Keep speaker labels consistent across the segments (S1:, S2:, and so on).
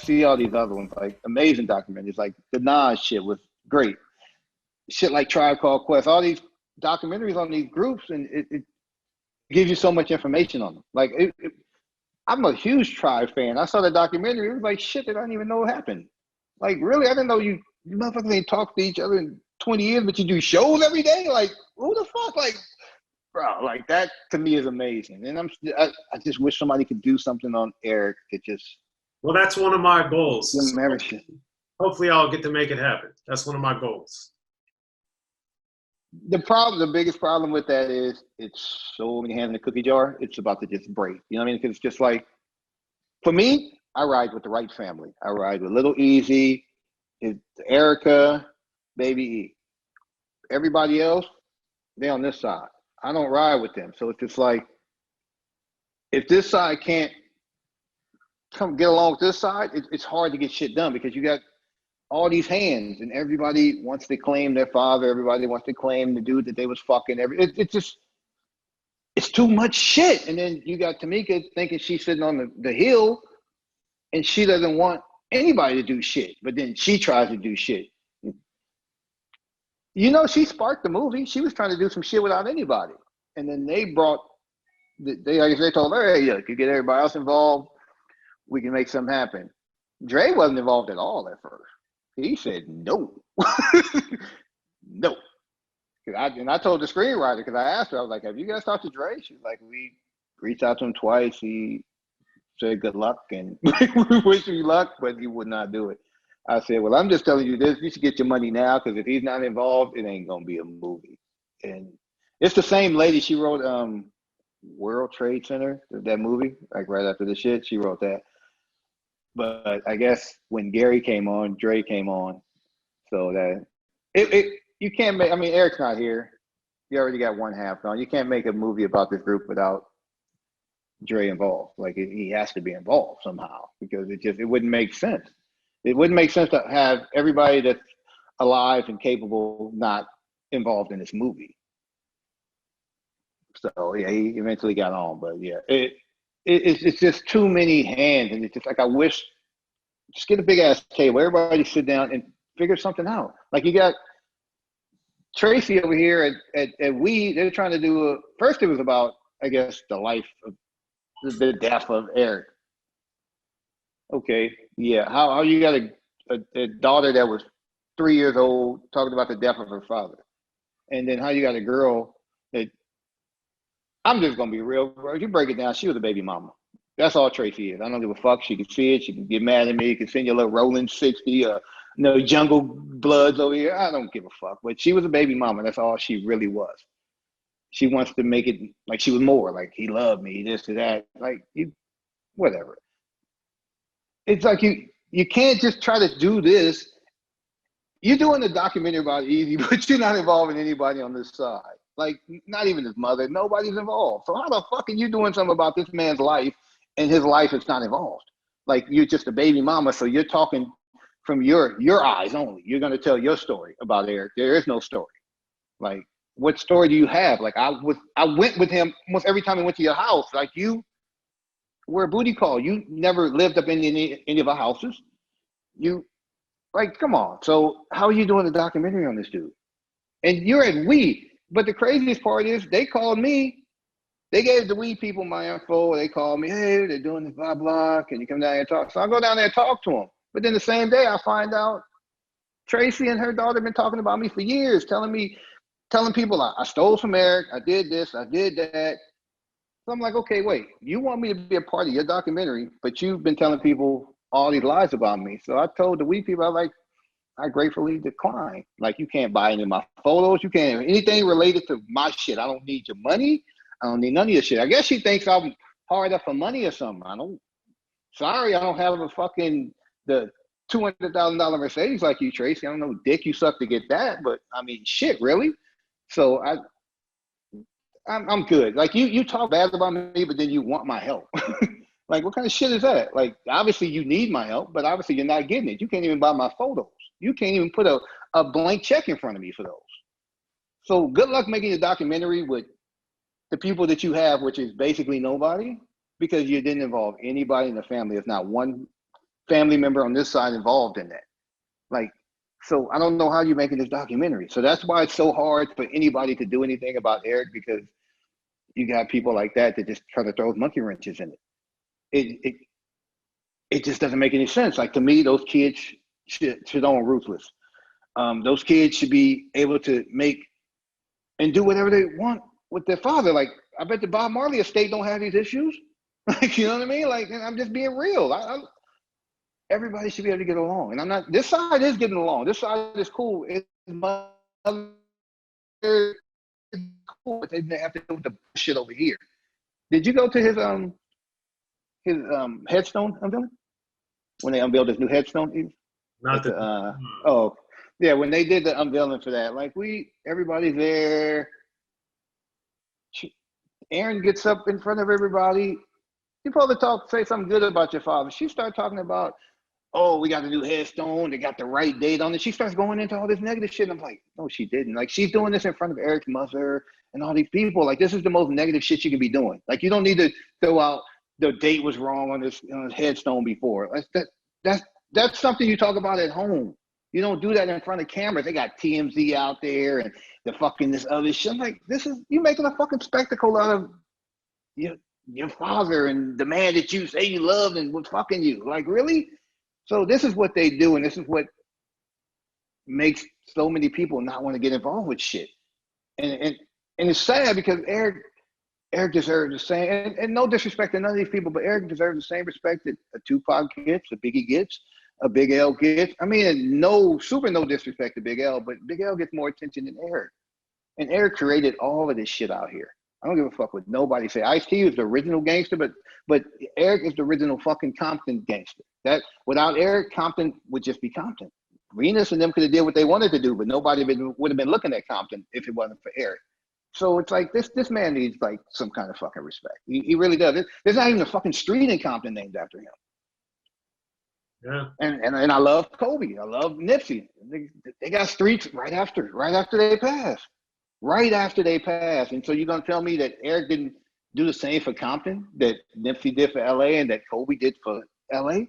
S1: see all these other ones, like amazing documentaries, like the Nas shit was great. Shit like Tribe Called Quest, all these documentaries on these groups, and it gives you so much information on them. Like, I'm a huge Tribe fan. I saw the documentary. It was like shit that I didn't even know happened. Like, really, I didn't know you motherfuckers ain't talk to each other in 20 years, but you do shows every day. Like, who the fuck? Like, bro, like that to me is amazing. And I just wish somebody could do something on Eric that just.
S2: Well, that's one of my goals.
S1: So
S2: hopefully, I'll get to make it happen. That's one of my goals.
S1: The biggest problem with that is it's so many hands in a cookie jar. It's about to just break. You know what I mean? Because it's just like, for me, I ride with the right family. I ride with Little Eazy, Erica, Baby E. Everybody else, they on this side. I don't ride with them. So it's just like, if this side can't come get along with this side, it's hard to get shit done because you got all these hands and everybody wants to claim their father. Everybody wants to claim the dude that they was fucking. It's too much shit. And then you got Tamika thinking she's sitting on the hill and she doesn't want anybody to do shit, but then she tries to do shit. You know, she sparked the movie. She was trying to do some shit without anybody. And then they told her, hey, look, you get everybody else involved, we can make something happen. Dre wasn't involved at all at first. He said no. No. And I told the screenwriter, because I asked her, I was like, have you guys talked to Dre? She's like, we reached out to him twice. He said good luck and we wish you luck, but he would not do it. I said, well, I'm just telling you this. You should get your money now, because if he's not involved, it ain't going to be a movie. And it's the same lady. She wrote World Trade Center, that movie, like right after the shit. She wrote that. But I guess when Gary came on, Dre came on. So that you can't make. I mean, Eric's not here. You already got one half gone. You can't make a movie about this group without Dre involved. Like he has to be involved somehow, because it wouldn't make sense. It wouldn't make sense to have everybody that's alive and capable not involved in this movie. So yeah, he eventually got on, but yeah, it's just too many hands, and it's just like, I wish, just get a big ass table, everybody sit down and figure something out. Like, you got Tracy over here at We, they're trying to do first it was about, I guess, the life of the death of Eric. Okay, yeah, how you got a daughter that was 3 years old talking about the death of her father, and then how you got a girl that, I'm just gonna be real, bro. If you break it down, she was a baby mama. That's all Tracy is. I don't give a fuck. She can see it. She can get mad at me. You can send you a little rolling 60 or Jungle Bloods over here. I don't give a fuck. But she was a baby mama. That's all she really was. She wants to make it like she was more. Like, he loved me, this to that. Like, whatever. It's like you can't just try to do this. You're doing a documentary about Eazy, but you're not involving anybody on this side. Like, not even his mother. Nobody's involved. So how the fuck are you doing something about this man's life and his life is not involved? Like, you're just a baby mama, so you're talking from your eyes only. You're going to tell your story about Eric. There is no story. Like, what story do you have? Like, I went with him almost every time I went to your house. Like, you were a booty call. You never lived up in any of our houses. Like, come on. So how are you doing a documentary on this dude? And you're at We. But the craziest part is, they called me. They gave the We people my info. They called me, hey, they're doing this blah, blah. Can you come down here and talk? So I go down there and talk to them. But then the same day, I find out Tracy and her daughter have been talking about me for years, telling people I stole from Eric. I did this. I did that. So I'm like, okay, wait. You want me to be a part of your documentary, but you've been telling people all these lies about me. So I told the We people, I gratefully decline. Like, you can't buy any of my photos. You can't anything related to my shit. I don't need your money. I don't need none of your shit. I guess she thinks I'm hard up for money or something. I don't have a fucking the $200,000 Mercedes like you, Tracy. I don't know dick you suck to get that, but I mean, shit, really? So I'm good. Like, you talk bad about me, but then you want my help. Like, what kind of shit is that? Like, obviously you need my help, but obviously you're not getting it. You can't even buy my photos. You can't even put a blank check in front of me for those. So good luck making a documentary with the people that you have, which is basically nobody, because you didn't involve anybody in the family. It's not one family member on this side involved in that. Like, so I don't know how you're making this documentary. So that's why it's so hard for anybody to do anything about Eric, because you got people like that just try to throw monkey wrenches in it. It just doesn't make any sense. Like, to me, those kids should own Ruthless. Those kids should be able to make and do whatever they want with their father. Like, I bet the Bob Marley estate don't have these issues. Like, you know what I mean? Like, and I'm just being real. Everybody should be able to get along. And I'm not, this side is getting along. This side is cool. It's cool, but they have to do the shit over here. Did you go to his headstone unveiling? When they unveiled his new headstone?
S2: Not
S1: the oh yeah, when they did the unveiling for that, like, everybody's there. Aaron gets up in front of everybody. You probably say something good about your father. She started talking about, oh, we got a new headstone. They got the right date on it. She starts going into all this negative shit. And I'm like, no, she didn't. Like, she's doing this in front of Eric's mother and all these people. Like, this is the most negative shit you can be doing. Like, you don't need to throw out the date was wrong on his headstone before. That's something you talk about at home. You don't do that in front of cameras. They got TMZ out there and the fucking this other shit. I'm like, you making a fucking spectacle out of your father and the man that you say you love and was fucking you. Like, really? So this is what they do, and this is what makes so many people not want to get involved with shit. And it's sad because Eric deserves the same, and no disrespect to none of these people, but Eric deserves the same respect that a Tupac gets, a Biggie gets, a Big L gets. I mean, no disrespect to Big L, but Big L gets more attention than Eric. And Eric created all of this shit out here. I don't give a fuck what nobody say. Ice-T is the original gangster, but Eric is the original fucking Compton gangster. That without Eric, Compton would just be Compton. Venus and them could have did what they wanted to do, but nobody would have been looking at Compton if it wasn't for Eric. So it's like this man needs like some kind of fucking respect. He really does. There's not even a fucking street in Compton named after him.
S2: Yeah.
S1: And I love Kobe. I love Nipsey. They got streets right after they passed. Right after they passed. And so you're going to tell me that Eric didn't do the same for Compton that Nipsey did for LA and that Kobe did for LA?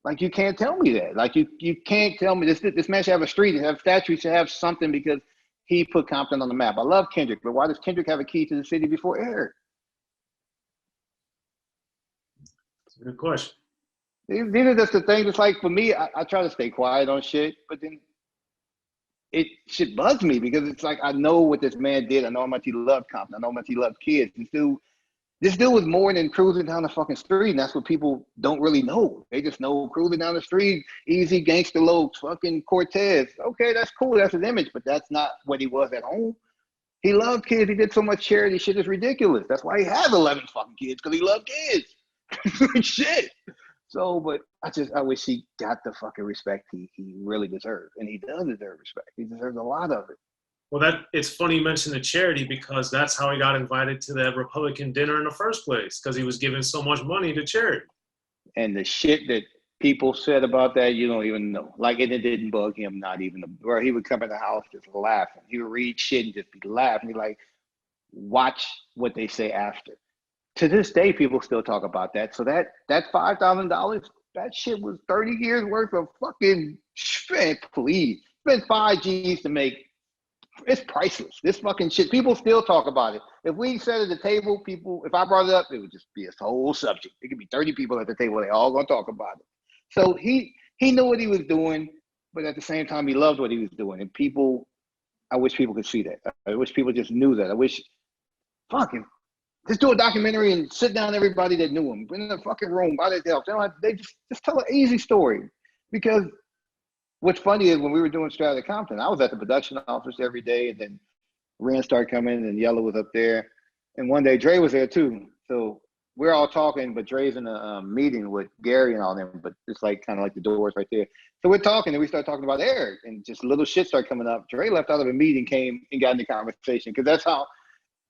S1: Like, you can't tell me that. Like, you can't tell me this man should have a street, have statues, should have something because he put Compton on the map. I love Kendrick, but why does Kendrick have a key to the city before Eric?
S2: That's a good question.
S1: These are just the things. It's like, for me, I try to stay quiet on shit, but then shit bugs me because it's like, I know what this man did. I know how much he loved Compton. I know how much he loved kids. This dude was more than cruising down the fucking street, and that's what people don't really know. They just know cruising down the street, Eazy, Gangster, Lokes, fucking Cortez. Okay, that's cool. That's his image, but that's not what he was at home. He loved kids. He did so much charity. Shit is ridiculous. That's why he has 11 fucking kids, because he loved kids. Shit. So, but I wish he got the fucking respect he really deserves. And he does deserve respect. He deserves a lot of it.
S2: Well, it's funny you mentioned the charity, because that's how he got invited to that Republican dinner in the first place, because he was giving so much money to charity.
S1: And the shit that people said about that, you don't even know. Like, it didn't bug him, not even. Where he would come in the house just laughing. He would read shit and just be laughing. He'd like, watch what they say after. To this day, people still talk about that. So that $5,000, that shit was 30 years worth of fucking spent. Please spend 5 G's to make. It's priceless. This fucking shit. People still talk about it. If we sat at the table, if I brought it up, it would just be a whole subject. It could be 30 people at the table. They all gonna talk about it. So he knew what he was doing, but at the same time, he loved what he was doing. And I wish people could see that. I wish people just knew that. I wish, fucking, just do a documentary and sit down everybody that knew him. In the fucking room by themselves. They just tell an easy story. Because what's funny is when we were doing Straight Outta Compton, I was at the production office every day, and then Ren started coming in and Yellow was up there. And one day Dre was there too. So we're all talking, but Dre's in a meeting with Gary and all them, but it's like kind of like the doors right there. So we're talking and we start talking about Eric, and just little shit started coming up. Dre left out of a meeting, came and got in the conversation, because that's how,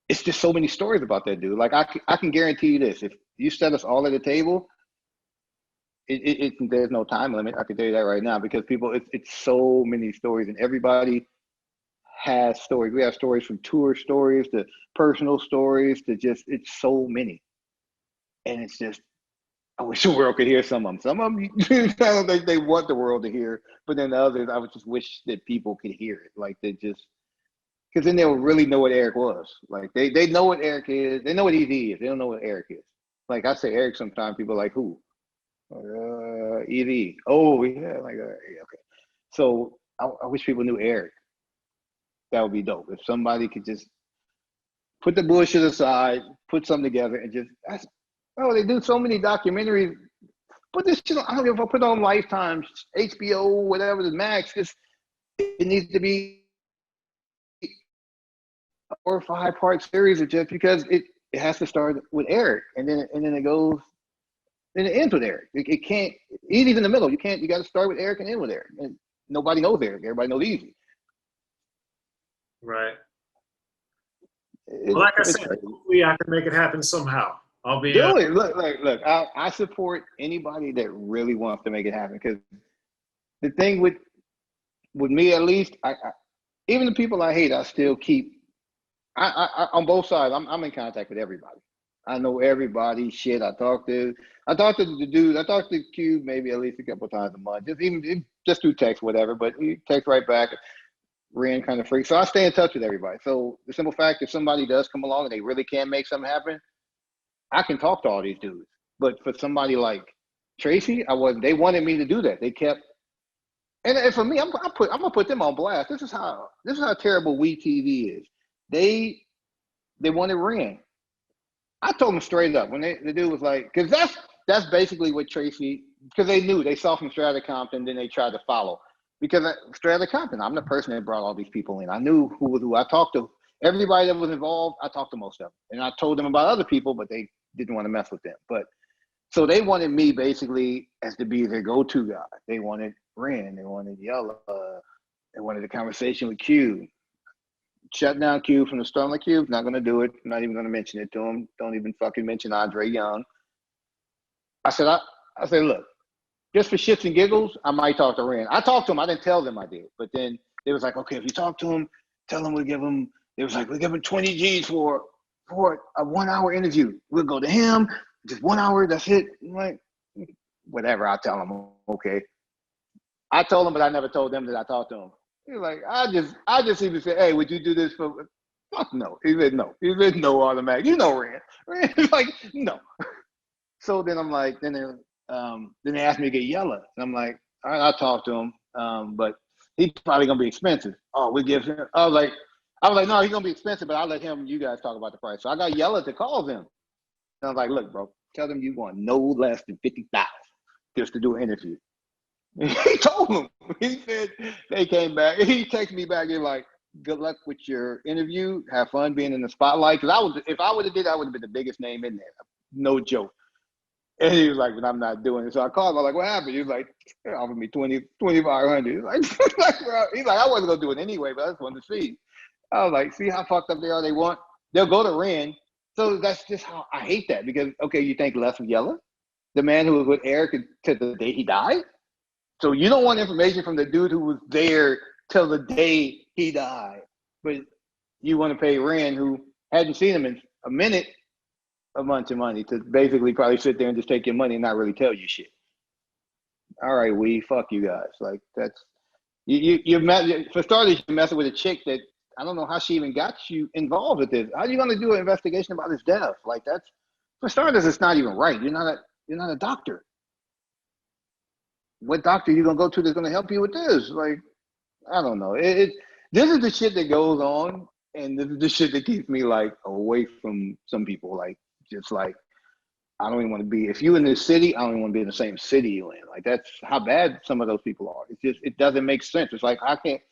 S1: it's just so many stories about that dude. Like, I can guarantee you this, if you set us all at the table, there's no time limit. I can tell you that right now, because it's so many stories, and everybody has stories. We have stories from tour stories to personal stories to just, it's so many. And it's just, I wish the world could hear some of them. Some of them, I don't think they want the world to hear. But then the others, I would just wish that people could hear it. Like they just, because then they'll really know what Eric was. Like they know what Eric is. They know what Eazy is. They don't know what Eric is. Like I say Eric sometimes, people are like, who? Eazy. Oh, yeah. Like, yeah, okay. So I wish people knew Eric. That would be dope. If somebody could just put the bullshit aside, put something together, and just, they do so many documentaries. Put this shit on, I don't give a fuck, put on Lifetime, HBO, whatever, the Max. It needs to be a 4 or 5 part series, just because it has to start with Eric, and then it goes, then it ends with Eric. It can't, Easy's in the middle. You got to start with Eric and end with Eric. And nobody knows Eric. Everybody knows Eazy.
S2: Right. Well, like I said, hopefully I can make it happen somehow. I'll be
S1: do it. Look. I support anybody that really wants to make it happen. Because the thing with me, at least, I even the people I hate, I still keep. I on both sides. I'm in contact with everybody. I know everybody. Shit, I talk to the dude. I talk to Cube maybe at least a couple times a month, just through text, whatever. But he texts right back. Ran kind of freak. So I stay in touch with everybody. So the simple fact, if somebody does come along and they really can make something happen, I can talk to all these dudes. But for somebody like Tracy, I wasn't. They wanted me to do that. They kept, and for me, I'm gonna put them on blast. This is how terrible WeTV is. They wanted Ren. I told them straight up when the dude was like, because that's basically what Tracy, because they saw from Strata Compton, then they tried to follow. Because Strata Compton, I'm the person that brought all these people in. I knew who was who. I talked to everybody that was involved. I talked to most of them. And I told them about other people, but they didn't want to mess with them. But so they wanted me basically as to be their go-to guy. They wanted Ren. They wanted Yella. They wanted a conversation with Q. Shut down Q from the start. I'm like, Q, not going to do it. I'm not even going to mention it to him. Don't even fucking mention Andre Young. I said, look. Just for shits and giggles, I might talk to Ren. I talked to him. I didn't tell them I did. But then they was like, okay, if you talk to him, tell him we'll give him 20 G's for a 1 hour interview. We'll go to him, just 1 hour, that's it. I'm like, whatever, I'll tell him, okay. I told him, but I never told them that I talked to him. He was like, I just even said, hey, would you do this for, fuck no. He said no. He said no automatic. You know Ren. Ren's like, no. So then I'm like, then they asked me to get Yella. And I'm like, all right, I'll talk to him. But he's probably gonna be expensive. Oh, we give him. I was like, no, he's gonna be expensive, but I'll let you guys talk about the price. So I got Yella to call them. And I was like, look, bro, tell them you want no less than 50,000 just to do an interview. He told them. He said they came back. He texted me back. He's like, good luck with your interview. Have fun being in the spotlight. Because if I would have did that, I would have been the biggest name in there. No joke. And he was like, but I'm not doing it. So I called him. I was like, what happened? He was like, they offered me $2,500. He's like, I wasn't going to do it anyway, but I just wanted to see. I was like, see how fucked up they are? They'll go to Ren. So that's just how I hate that. Because, okay, you think less of Yella, the man who was with Eric to the day he died? So you don't want information from the dude who was there till the day he died. But you want to pay Ren, who hadn't seen him in a minute, a bunch of money to basically probably sit there and just take your money and not really tell you shit. All right, fuck you guys. Like that's for starters, you're messing with a chick that I don't know how she even got you involved with this. How are you gonna do an investigation about his death? Like that's for starters, it's not even right. You're not a doctor. What doctor are you gonna go to that's gonna help you with this? Like, I don't know. This is the shit that goes on, and this is the shit that keeps me like away from some people. Like just like I don't even want to be. If you in this city, I don't even want to be in the same city you in. Like that's how bad some of those people are. It's just it doesn't make sense. It's like I can't.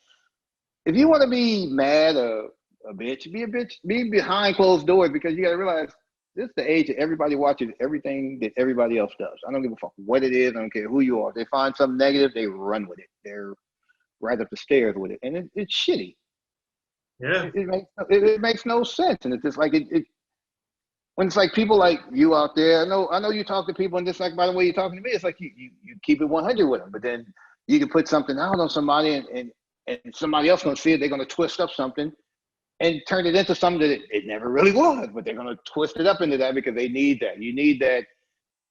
S1: If you want to be mad or a bitch, be a bitch. Be behind closed doors because you got to realize this is the age that everybody watches everything that everybody else does. I don't give a fuck what it is. I don't care who you are. If they find something negative, they run with it. They're right up the stairs with it, and it's shitty.
S2: Yeah,
S1: it makes no sense, and it's just like it when it's like people like you out there. I know you talk to people, and just like by the way you're talking to me, it's like you keep it 100 with them, but then you can put something out on somebody, and somebody else gonna see it. They're gonna twist up something and turn it into something that it never really was, but they're gonna twist it up into that because they need that. You need that.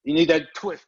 S1: You need that twist.